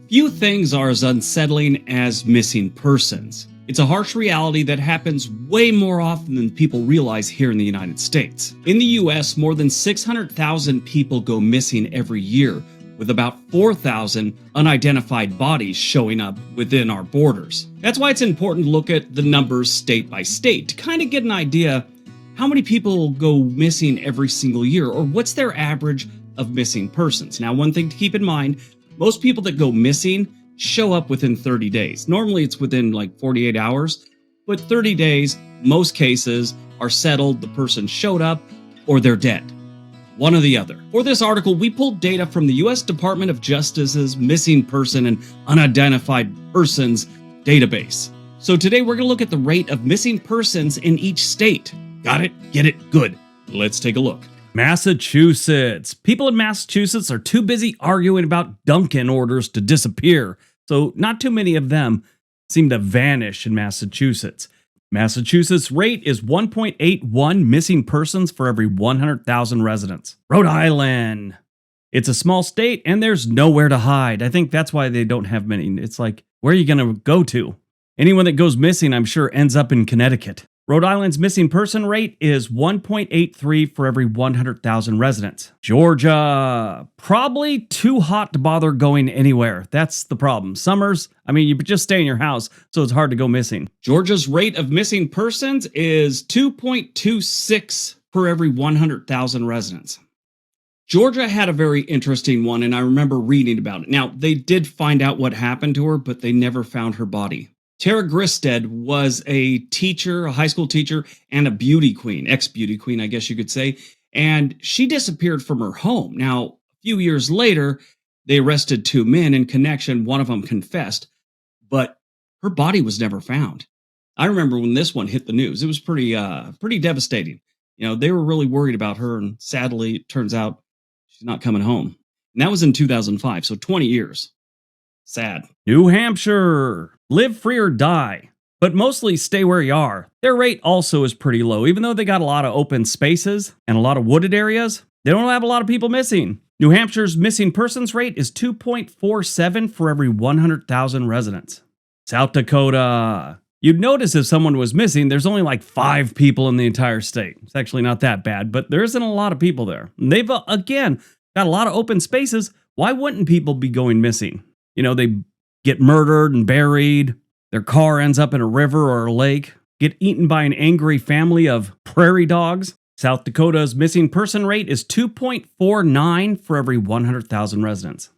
Few things are as unsettling as missing persons. It's a harsh reality that happens way more often than people realize here in the United States. In the US, more than 600,000 people go missing every year, with about 4,000 unidentified bodies showing up within our borders. That's why it's important to look at the numbers state by state to kind of get an idea how many people go missing every single year, or what's their average of missing persons. Now, one thing to keep in mind, most people that go missing show up within 30 days. Normally it's within like 48 hours, but 30 days, most cases are settled, the person showed up, or they're dead. One or the other. For this article, we pulled data from the U.S. Department of Justice's Missing Person and Unidentified Persons database. So today we're going to look at the rate of missing persons in each state. Got it? Get it? Good. Let's take a look. Massachusetts. People in Massachusetts are too busy arguing about Dunkin' orders to disappear, so not too many of them seem to vanish in Massachusetts. Massachusetts' rate is 1.81 missing persons for every 100,000 residents. Rhode Island. It's a small state and there's nowhere to hide. I think that's why they don't have many. It's like, where are you going to go to? Anyone that goes missing, I'm sure, ends up in Connecticut. Rhode Island's missing person rate is 1.83 for every 100,000 residents. Georgia, probably too hot to bother going anywhere. That's the problem. Summers, you just stay in your house, so it's hard to go missing. Georgia's rate of missing persons is 2.26 per every 100,000 residents. Georgia had a very interesting one, and I remember reading about it. Now, they did find out what happened to her, but they never found her body. Tara Gristed was a teacher, a high school teacher, and a beauty queen, ex-beauty queen, I guess you could say, and she disappeared from her home. Now, a few years later, they arrested two men in connection. One of them confessed, but her body was never found. I remember when this one hit the news. It was pretty devastating. They were really worried about her, and sadly, it turns out she's not coming home. And that was in 2005, so 20 years. Sad. New Hampshire. Live free or die, but mostly stay where you are. Their rate also is pretty low. Even though they got a lot of open spaces and a lot of wooded areas, they don't have a lot of people missing. New Hampshire's missing persons rate is 2.47 for every 100,000 residents. South Dakota. You'd notice if someone was missing, there's only like 5 people in the entire state. It's actually not that bad, but there isn't a lot of people there. They've, again, got a lot of open spaces. Why wouldn't people be going missing? They get murdered and buried, their car ends up in a river or a lake, get eaten by an angry family of prairie dogs. South Dakota's missing person rate is 2.49 for every 100,000 residents.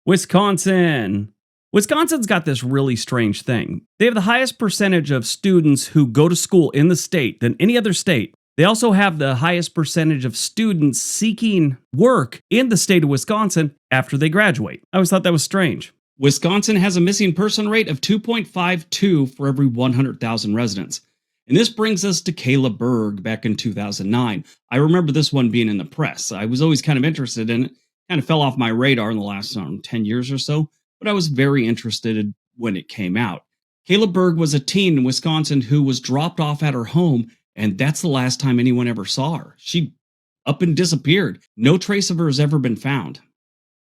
Wisconsin. Wisconsin's got this really strange thing. They have the highest percentage of students who go to school in the state than any other state. They also have the highest percentage of students seeking work in the state of Wisconsin after they graduate. I always thought that was strange. Wisconsin has a missing person rate of 2.52 for every 100,000 residents. And this brings us to Kayla Berg back in 2009. I remember this one being in the press. I was always kind of interested in it. Kind of fell off my radar in the last 10 years or so, but I was very interested when it came out. Kayla Berg was a teen in Wisconsin who was dropped off at her home, and that's the last time anyone ever saw her. She up and disappeared. No trace of her has ever been found.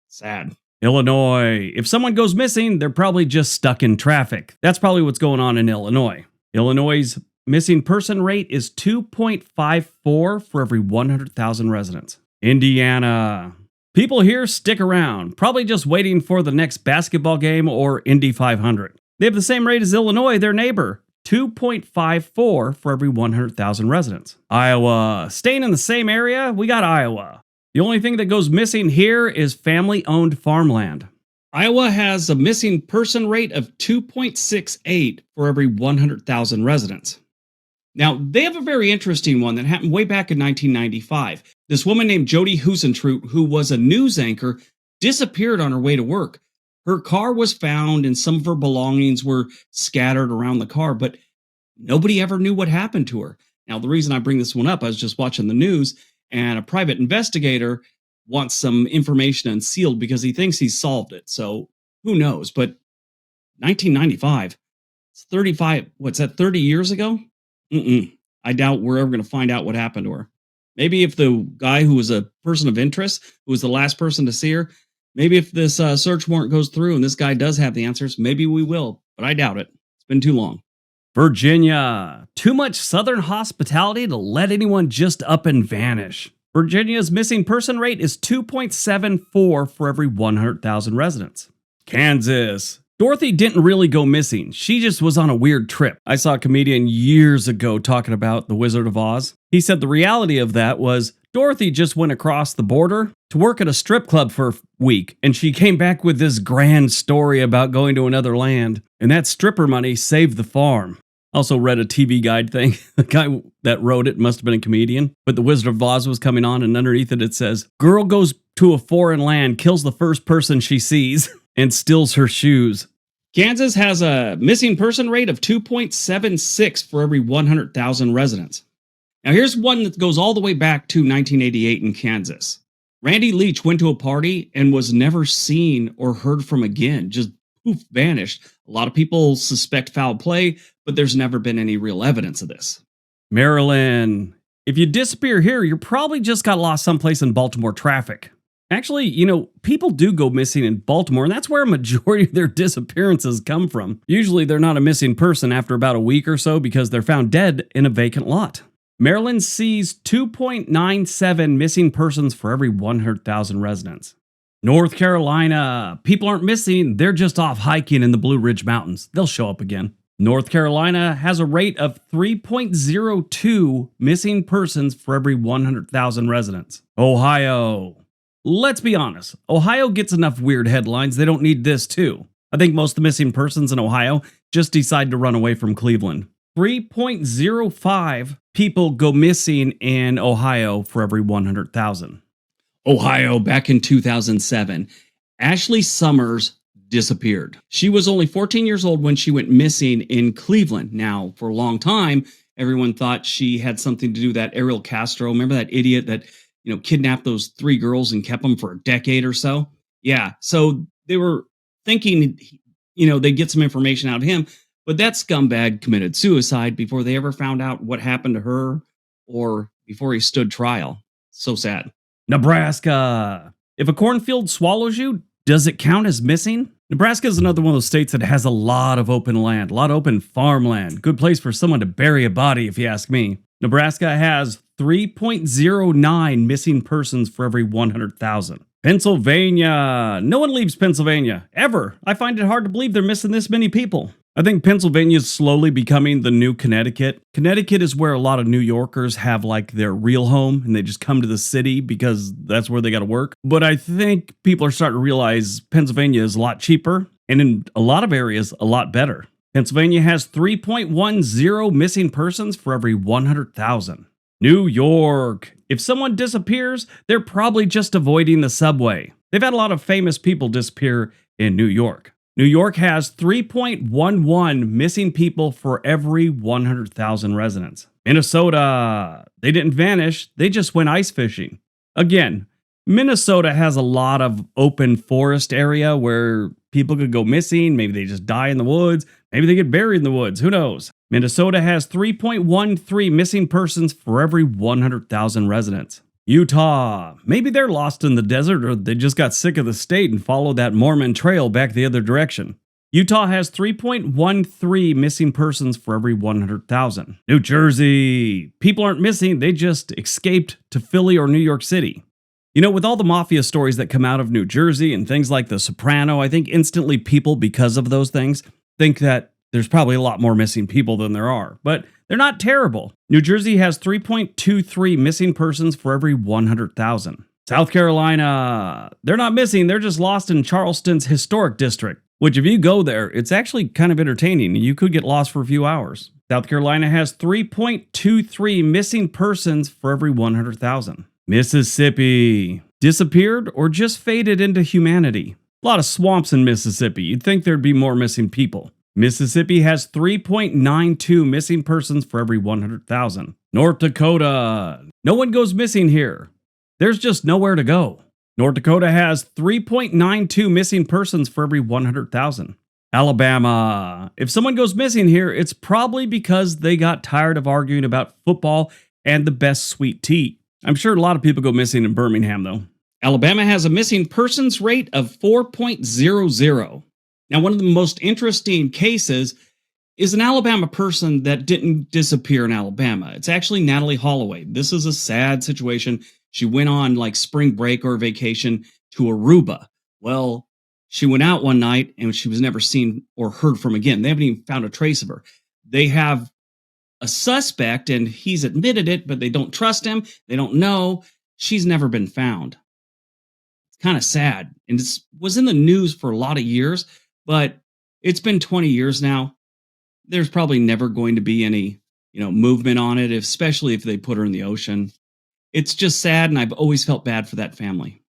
Sad. Illinois. If someone goes missing, they're probably just stuck in traffic. That's probably what's going on in Illinois. Illinois' missing person rate is 2.54 for every 100,000 residents. Indiana. People here stick around, probably just waiting for the next basketball game or Indy 500. They have the same rate as Illinois, their neighbor, 2.54 for every 100,000 residents. Iowa. Staying in the same area, we got Iowa. The only thing that goes missing here is family-owned farmland. Iowa has a missing person rate of 2.68 for every 100,000 residents. Now, they have a very interesting one that happened way back in 1995. This woman named Jody Husentroot, who was a news anchor, disappeared on her way to work. Her car was found and some of her belongings were scattered around the car, but nobody ever knew what happened to her. Now, the reason I bring this one up, I was just watching the news, and a private investigator wants some information unsealed because he thinks he's solved it. So who knows? But 1995, it's 30 years ago? I doubt we're ever going to find out what happened to her. Maybe if the guy who was a person of interest, who was the last person to see her, Maybe if this search warrant goes through and this guy does have the answers, maybe we will, but I doubt it. It's been too long. Virginia. Too much Southern hospitality to let anyone just up and vanish. Virginia's missing person rate is 2.74 for every 100,000 residents. Kansas. Dorothy didn't really go missing. She just was on a weird trip. I saw a comedian years ago talking about The Wizard of Oz. He said the reality of that was Dorothy just went across the border to work at a strip club for a week, and she came back with this grand story about going to another land, and that stripper money saved the farm. Also read a TV guide thing. The guy that wrote it must have been a comedian, but The Wizard of Oz was coming on, and underneath it says, "Girl goes to a foreign land, kills the first person she sees, and steals her shoes." Kansas has a missing person rate of 2.76 for every 100,000 residents. Now here's one that goes all the way back to 1988 in Kansas. Randy Leach went to a party and was never seen or heard from again, just poof, vanished. A lot of people suspect foul play, but there's never been any real evidence of this. Maryland. If you disappear here, you probably just got lost someplace in Baltimore traffic. Actually, people do go missing in Baltimore, and that's where a majority of their disappearances come from. Usually they're not a missing person after about a week or so because they're found dead in a vacant lot. Maryland sees 2.97 missing persons for every 100,000 residents. North Carolina. People aren't missing, they're just off hiking in the Blue Ridge Mountains. They'll show up again. North Carolina has a rate of 3.02 missing persons for every 100,000 residents. Ohio. Let's be honest, Ohio gets enough weird headlines, they don't need this too. I think most of the missing persons in Ohio just decide to run away from Cleveland. 3.05 people go missing in Ohio for every 100,000. Ohio, back in 2007, Ashley Summers disappeared. She was only 14 years old when she went missing in Cleveland. Now, for a long time, everyone thought she had something to do with that Ariel Castro. Remember that idiot that kidnapped those 3 girls and kept them for a decade or so? Yeah, so they were thinking, they'd get some information out of him, but that scumbag committed suicide before they ever found out what happened to her or before he stood trial. So sad. Nebraska. If a cornfield swallows you, does it count as missing? Nebraska is another one of those states that has a lot of open land, a lot of open farmland. Good place for someone to bury a body, if you ask me. Nebraska has 3.09 missing persons for every 100,000. Pennsylvania. No one leaves Pennsylvania, ever. I find it hard to believe they're missing this many people. I think Pennsylvania is slowly becoming the new Connecticut. Connecticut is where a lot of New Yorkers have their real home and they just come to the city because that's where they got to work. But I think people are starting to realize Pennsylvania is a lot cheaper and in a lot of areas a lot better. Pennsylvania has 3.10 missing persons for every 100,000. New York. If someone disappears, they're probably just avoiding the subway. They've had a lot of famous people disappear in New York. New York has 3.11 missing people for every 100,000 residents. Minnesota. They didn't vanish, they just went ice fishing. Again, Minnesota has a lot of open forest area where people could go missing. Maybe they just die in the woods. Maybe they get buried in the woods. Who knows? Minnesota has 3.13 missing persons for every 100,000 residents. Utah. Maybe they're lost in the desert or they just got sick of the state and followed that Mormon trail back the other direction. Utah has 3.13 missing persons for every 100,000. New Jersey. People aren't missing, they just escaped to Philly or New York City. With all the mafia stories that come out of New Jersey and things like The Soprano, I think instantly people, because of those things, think that there's probably a lot more missing people than there are. But they're not terrible. New Jersey has 3.23 missing persons for every 100,000. South Carolina. They're not missing, they're just lost in Charleston's historic district. Which if you go there, it's actually kind of entertaining. You could get lost for a few hours. South Carolina has 3.23 missing persons for every 100,000. Mississippi. Disappeared or just faded into humanity. A lot of swamps in Mississippi. You'd think there'd be more missing people. Mississippi has 3.92 missing persons for every 100,000. North Dakota. No one goes missing here. There's just nowhere to go. North Dakota has 3.92 missing persons for every 100,000. Alabama. If someone goes missing here, it's probably because they got tired of arguing about football and the best sweet tea. I'm sure a lot of people go missing in Birmingham, though. Alabama has a missing persons rate of 4.00. Now, one of the most interesting cases is an Alabama person that didn't disappear in Alabama. It's actually Natalie Holloway. This is a sad situation. She went on like spring break or vacation to Aruba. Well, she went out one night and she was never seen or heard from again. They haven't even found a trace of her. They have a suspect and he's admitted it, but they don't trust him. They don't know. She's never been found. It's kind of sad. And it was in the news for a lot of years, but it's been 20 years now. There's probably never going to be any, movement on it, especially if they put her in the ocean. It's just sad, and I've always felt bad for that family.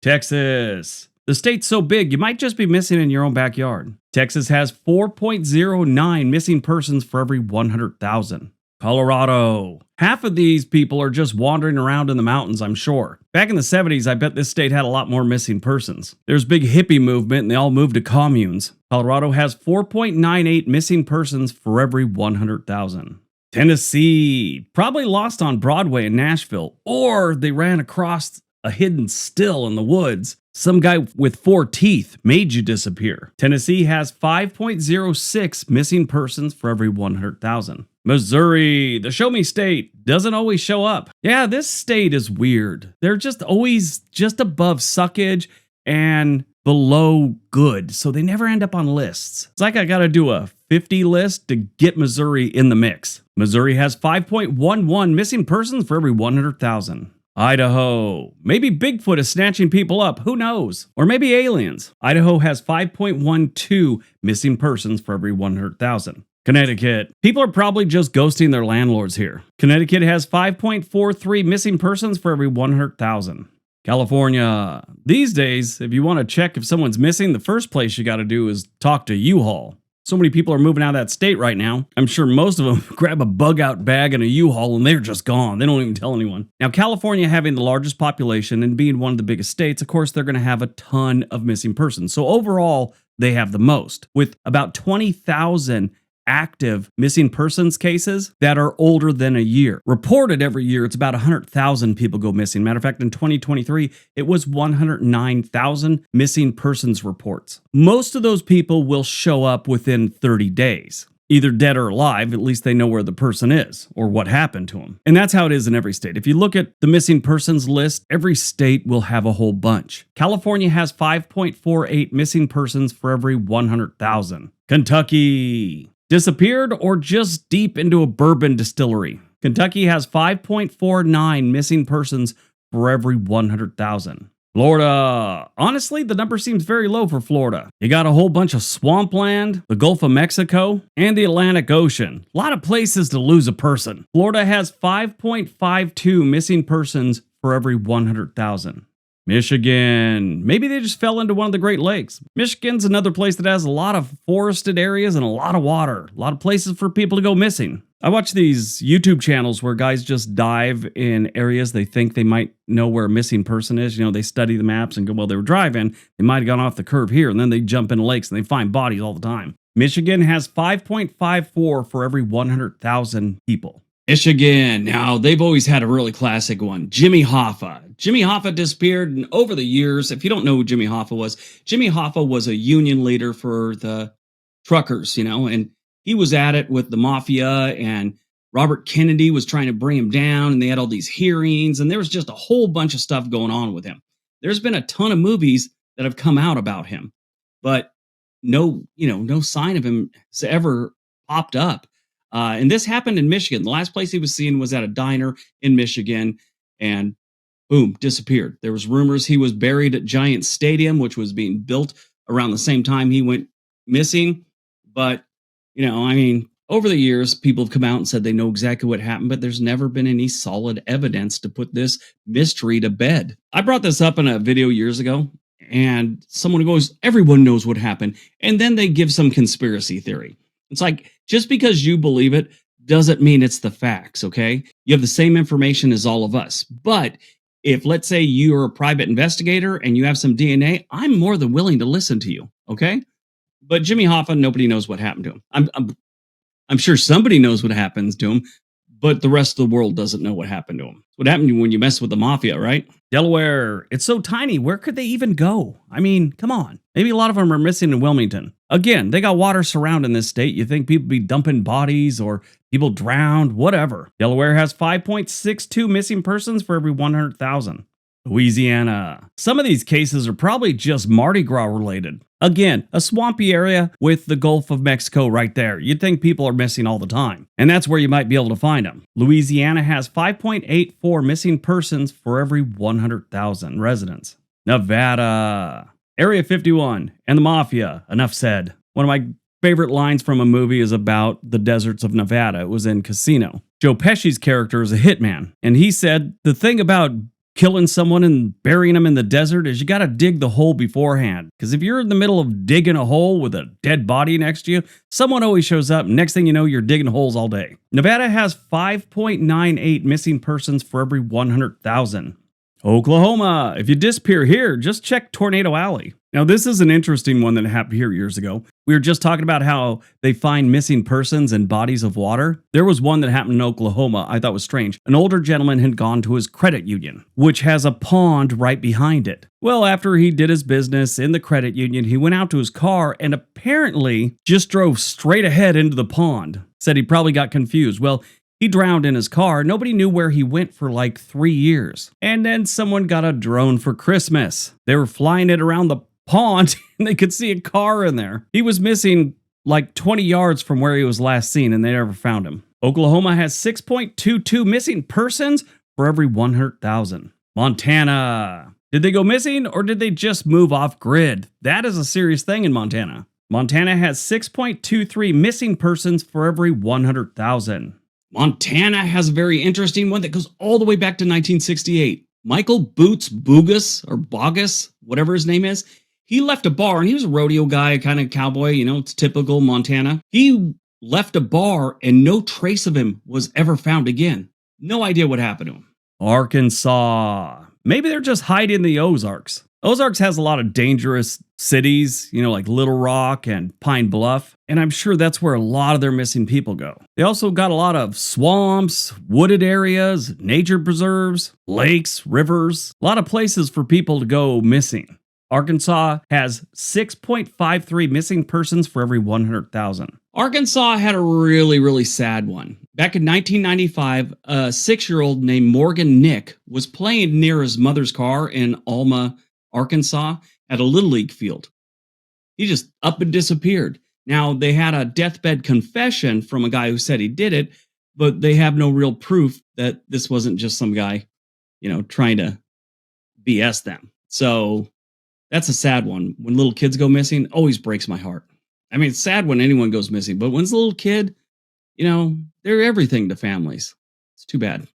Texas. The state's so big, you might just be missing in your own backyard. Texas has 4.09 missing persons for every 100,000. Colorado. Half of these people are just wandering around in the mountains, I'm sure. Back in the 70s, I bet this state had a lot more missing persons. There's a big hippie movement and they all moved to communes. Colorado has 4.98 missing persons for every 100,000. Tennessee. Probably lost on Broadway in Nashville, or they ran across a hidden still in the woods. Some guy with 4 teeth made you disappear. Tennessee has 5.06 missing persons for every 100,000. Missouri, the show me state, doesn't always show up. Yeah, this state is weird. They're just always just above suckage and below good, so they never end up on lists. It's like I gotta do a 50 list to get Missouri in the mix. Missouri has 5.11 missing persons for every 100,000. Idaho. Maybe Bigfoot is snatching people up, who knows? Or maybe aliens. Idaho has 5.12 missing persons for every 100,000. Connecticut. People are probably just ghosting their landlords here. Connecticut has 5.43 missing persons for every 100,000. California. These days, if you want to check if someone's missing, the first place you got to do is talk to U-Haul. So many people are moving out of that state right now. I'm sure most of them grab a bug-out bag and a U-Haul and they're just gone. They don't even tell anyone. Now, California having the largest population and being one of the biggest states, of course, they're going to have a ton of missing persons. So overall, they have the most, with about 20,000 active missing persons cases that are older than a year. Reported every year, it's about 100,000 people go missing. Matter of fact, in 2023, it was 109,000 missing persons reports. Most of those people will show up within 30 days. Either dead or alive, at least they know where the person is or what happened to them. And that's how it is in every state. If you look at the missing persons list, every state will have a whole bunch. California has 5.48 missing persons for every 100,000. Kentucky. Disappeared or just deep into a bourbon distillery. Kentucky has 5.49 missing persons for every 100,000. Florida. Honestly, the number seems very low for Florida. You got a whole bunch of swampland, the Gulf of Mexico, and the Atlantic Ocean. A lot of places to lose a person. Florida has 5.52 missing persons for every 100,000. Michigan. Maybe they just fell into one of the Great Lakes. Michigan's another place that has a lot of forested areas and a lot of water. A lot of places for people to go missing. I watch these YouTube channels where guys just dive in areas they think they might know where a missing person is. They study the maps and go, well, they were driving. They might have gone off the curve here. And then they jump into lakes and they find bodies all the time. Michigan has 5.54 for every 100,000 people. Michigan. Now, they've always had a really classic one. Jimmy Hoffa. Jimmy Hoffa disappeared, and over the years, if you don't know who Jimmy Hoffa was a union leader for the truckers, and he was at it with the mafia, and Robert Kennedy was trying to bring him down, and they had all these hearings, and there was just a whole bunch of stuff going on with him. There's been a ton of movies that have come out about him, but no sign of him has ever popped up. And this happened in Michigan. The last place he was seen was at a diner in Michigan, and boom, disappeared. There was rumors he was buried at Giant Stadium, which was being built around the same time he went missing. But, over the years, people have come out and said they know exactly what happened, but there's never been any solid evidence to put this mystery to bed. I brought this up in a video years ago, and someone goes, everyone knows what happened. And then they give some conspiracy theory. It's like, just because you believe it doesn't mean it's the facts, okay? You have the same information as all of us. But if, let's say, you're a private investigator and you have some DNA, I'm more than willing to listen to you, okay? But Jimmy Hoffa, nobody knows what happened to him. I'm sure somebody knows what happens to him, but the rest of the world doesn't know what happened to him. What happened when you mess with the mafia, right? Delaware, it's so tiny. Where could they even go? I mean, come on. Maybe a lot of them are missing in Wilmington. Again, they got water surrounding this state. You think people be dumping bodies or people drowned, whatever. Delaware has 5.62 missing persons for every 100,000. Louisiana. Some of these cases are probably just Mardi Gras related. Again, a swampy area with the Gulf of Mexico right there. You'd think people are missing all the time, and that's where you might be able to find them. Louisiana has 5.84 missing persons for every 100,000 residents. Nevada. Area 51 and the Mafia. Enough said. One of my favorite lines from a movie is about the deserts of Nevada. It was in Casino. Joe Pesci's character is a hitman, and he said the thing about killing someone and burying them in the desert is you got to dig the hole beforehand. Because if you're in the middle of digging a hole with a dead body next to you, someone always shows up. Next thing you know, you're digging holes all day. Nevada has 5.98 missing persons for every 100,000. Oklahoma. If you disappear here, just check Tornado Alley. Now, this is an interesting one that happened here years ago. We were just talking about how they find missing persons in bodies of water. There was one that happened in Oklahoma I thought was strange. An older gentleman had gone to his credit union, which has a pond right behind it. Well, after he did his business in the credit union, he went out to his car and apparently just drove straight ahead into the pond. Said he probably got confused. Well, he drowned in his car. Nobody knew where he went for like 3 years. And then someone got a drone for Christmas. They were flying it around the pond and they could see a car in there. He was missing like 20 yards from where he was last seen and they never found him. Oklahoma has 6.22 missing persons for every 100,000. Montana. Did they go missing or did they just move off grid? That is a serious thing in Montana. Montana has 6.23 missing persons for every 100,000. Montana has a very interesting one that goes all the way back to 1968. Michael Boots Bogus, or Bogus, whatever his name is, he left a bar, and he was a rodeo guy, kind of cowboy, you know, it's typical Montana. He left a bar, and no trace of him was ever found again. No idea what happened to him. Arkansas. Maybe they're just hiding in the Ozarks. Ozarks has a lot of dangerous cities, you know, like Little Rock and Pine Bluff, and I'm sure that's where a lot of their missing people go. They also got a lot of swamps, wooded areas, nature preserves, lakes, rivers, a lot of places for people to go missing. Arkansas has 6.53 missing persons for every 100,000. Arkansas had a really, really sad one. Back in 1995, a 6-year-old named Morgan Nick was playing near his mother's car in Alma, Arkansas, at a Little League field. He just up and disappeared. Now, they had a deathbed confession from a guy who said he did it, but they have no real proof that this wasn't just some guy, you know, trying to BS them. So that's a sad one. When little kids go missing, always breaks my heart. I mean, it's sad when anyone goes missing, but when it's a little kid, you know, they're everything to families. It's too bad.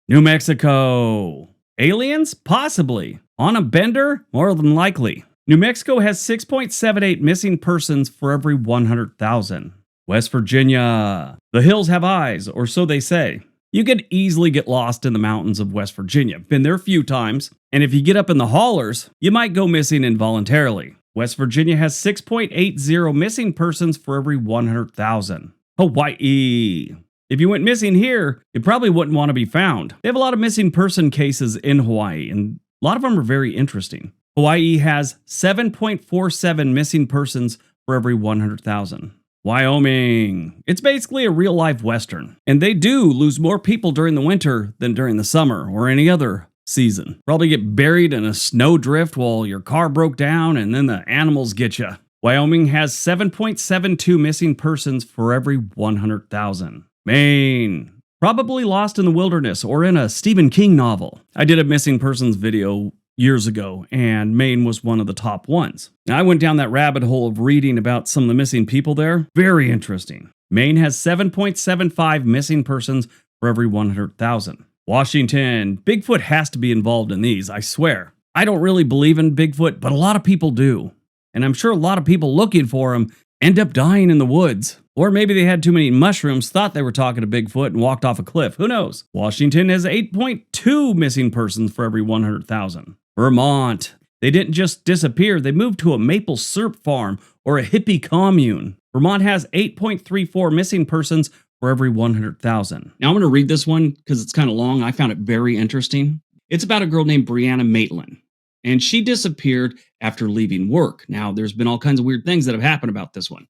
New Mexico. Aliens? Possibly. On a bender? More than likely. New Mexico has 6.78 missing persons for every 100,000. West Virginia. The hills have eyes, or so they say. You could easily get lost in the mountains of West Virginia. Been there a few times. And if you get up in the hollers, you might go missing involuntarily. West Virginia has 6.80 missing persons for every 100,000. Hawaii. If you went missing here, you probably wouldn't want to be found. They have a lot of missing person cases in Hawaii, and a lot of them are very interesting. Hawaii has 7.47 missing persons for every 100,000. Wyoming. It's basically a real-life Western, and they do lose more people during the winter than during the summer or any other season. Probably get buried in a snowdrift while your car broke down, and then the animals get you. Wyoming has 7.72 missing persons for every 100,000. Maine. Probably lost in the wilderness or in a Stephen King novel. I did a missing persons video years ago, and Maine was one of the top ones. Now, I went down that rabbit hole of reading about some of the missing people there. Very interesting. Maine has 7.75 missing persons for every 100,000. Washington. Bigfoot has to be involved in these, I swear. I don't really believe in Bigfoot, but a lot of people do. And I'm sure a lot of people looking for him end up dying in the woods. Or maybe they had too many mushrooms, thought they were talking to Bigfoot, and walked off a cliff. Who knows? Washington has 8.2 missing persons for every 100,000. Vermont. They didn't just disappear, they moved to a maple syrup farm or a hippie commune. Vermont has 8.34 missing persons for every 100,000. Now I'm going to read this one because it's kind of long. I found it very interesting. It's about a girl named Brianna Maitland, and she disappeared after leaving work. Now, there's been all kinds of weird things that have happened about this one.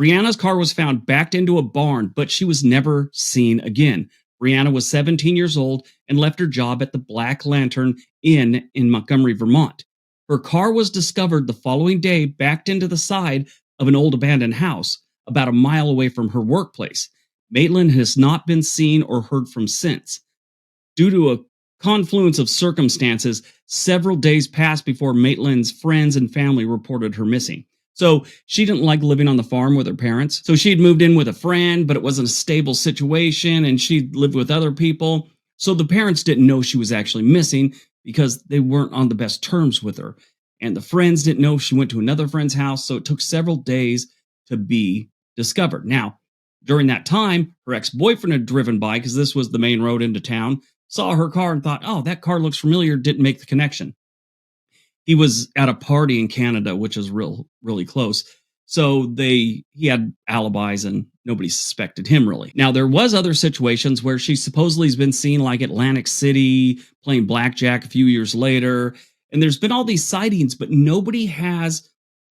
Brianna's car was found backed into a barn, but she was never seen again. Brianna was 17 years old and left her job at the Black Lantern Inn in Montgomery, Vermont. Her car was discovered the following day backed into the side of an old abandoned house about a mile away from her workplace. Maitland has not been seen or heard from since. Due to a confluence of circumstances, several days passed before Maitland's friends and family reported her missing. So she didn't like living on the farm with her parents. So she had moved in with a friend, but it wasn't a stable situation, and she lived with other people. So the parents didn't know she was actually missing because they weren't on the best terms with her. And the friends didn't know she went to another friend's house, so it took several days to be discovered. Now, during that time, her ex-boyfriend had driven by, because this was the main road into town, saw her car and thought, oh, that car looks familiar, didn't make the connection. He was at a party in Canada, which is really close. So he had alibis and nobody suspected him really. Now, there was other situations where she supposedly has been seen like Atlantic City playing blackjack a few years later. And there's been all these sightings, but nobody has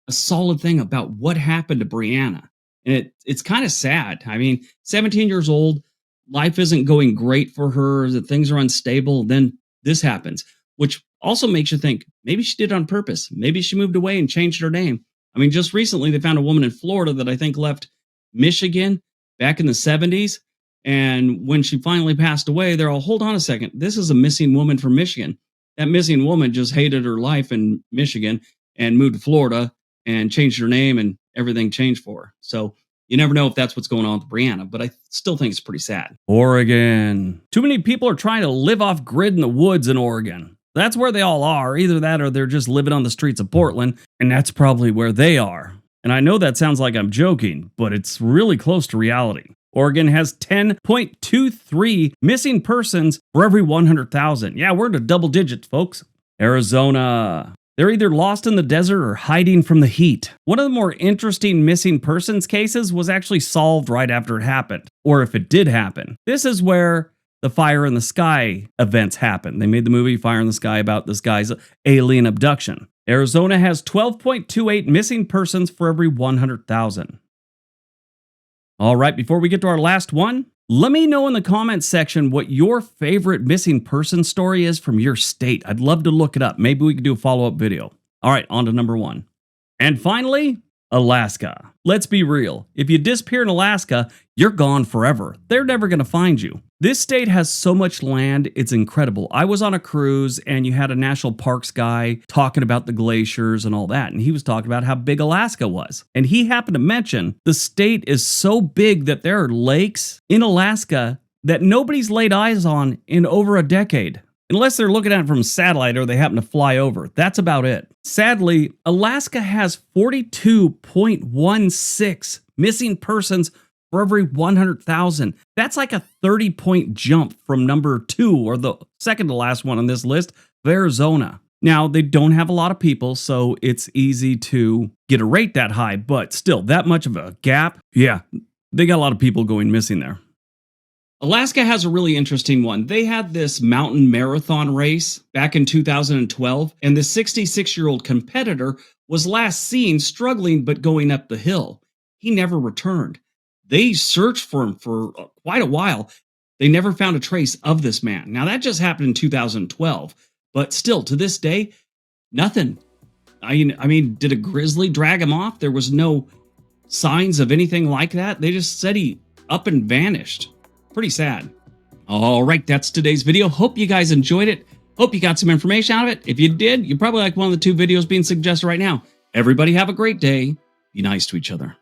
a solid thing about what happened to Brianna. And it's kind of sad. I mean, 17 years old, life isn't going great for her, that things are unstable. Then this happens, which also makes you think maybe she did it on purpose. Maybe she moved away and changed her name. I mean, just recently they found a woman in Florida that I think left Michigan back in the 70s. And when she finally passed away, they're all, hold on a second. This is a missing woman from Michigan. That missing woman just hated her life in Michigan and moved to Florida and changed her name, and everything changed for her. So you never know if that's what's going on with Brianna, but I still think it's pretty sad. Oregon. Too many people are trying to live off grid in the woods in Oregon. That's where they all are. Either that or they're just living on the streets of Portland, and that's probably where they are. And I know that sounds like I'm joking, but it's really close to reality. Oregon has 10.23 missing persons for every 100,000. Yeah, we're into double digits, folks. Arizona. They're either lost in the desert or hiding from the heat. One of the more interesting missing persons cases was actually solved right after it happened, or if it did happen. This is where the Fire in the Sky events happen. They made the movie Fire in the Sky about this guy's alien abduction. Arizona has 12.28 missing persons for every 100,000. All right, before we get to our last one, let me know in the comments section what your favorite missing person story is from your state. I'd love to look it up. Maybe we can do a follow-up video. All right, on to number one. And finally, Alaska. Let's be real. If you disappear in Alaska, you're gone forever. They're never going to find you. This state has so much land, it's incredible. I was on a cruise and you had a national parks guy talking about the glaciers and all that, and he was talking about how big Alaska was. And he happened to mention the state is so big that there are lakes in Alaska that nobody's laid eyes on in over a decade. Unless they're looking at it from a satellite or they happen to fly over. That's about it. Sadly, Alaska has 42.16 missing persons for every 100,000. That's like a 30-point jump from number 2, or the second to last one on this list, of Arizona. Now, they don't have a lot of people, so it's easy to get a rate that high, but still, that much of a gap, yeah, they got a lot of people going missing there. Alaska has a really interesting one. They had this mountain marathon race back in 2012, and the 66-year-old competitor was last seen struggling but going up the hill. He never returned. They searched for him for quite a while. They never found a trace of this man. Now, that just happened in 2012, but still, to this day, nothing. I mean, did a grizzly drag him off? There was no signs of anything like that. They just said he up and vanished. Pretty sad. All right, that's today's video. Hope you guys enjoyed it. Hope you got some information out of it. If you did, you probably like one of the 2 videos being suggested right now. Everybody have a great day. Be nice to each other.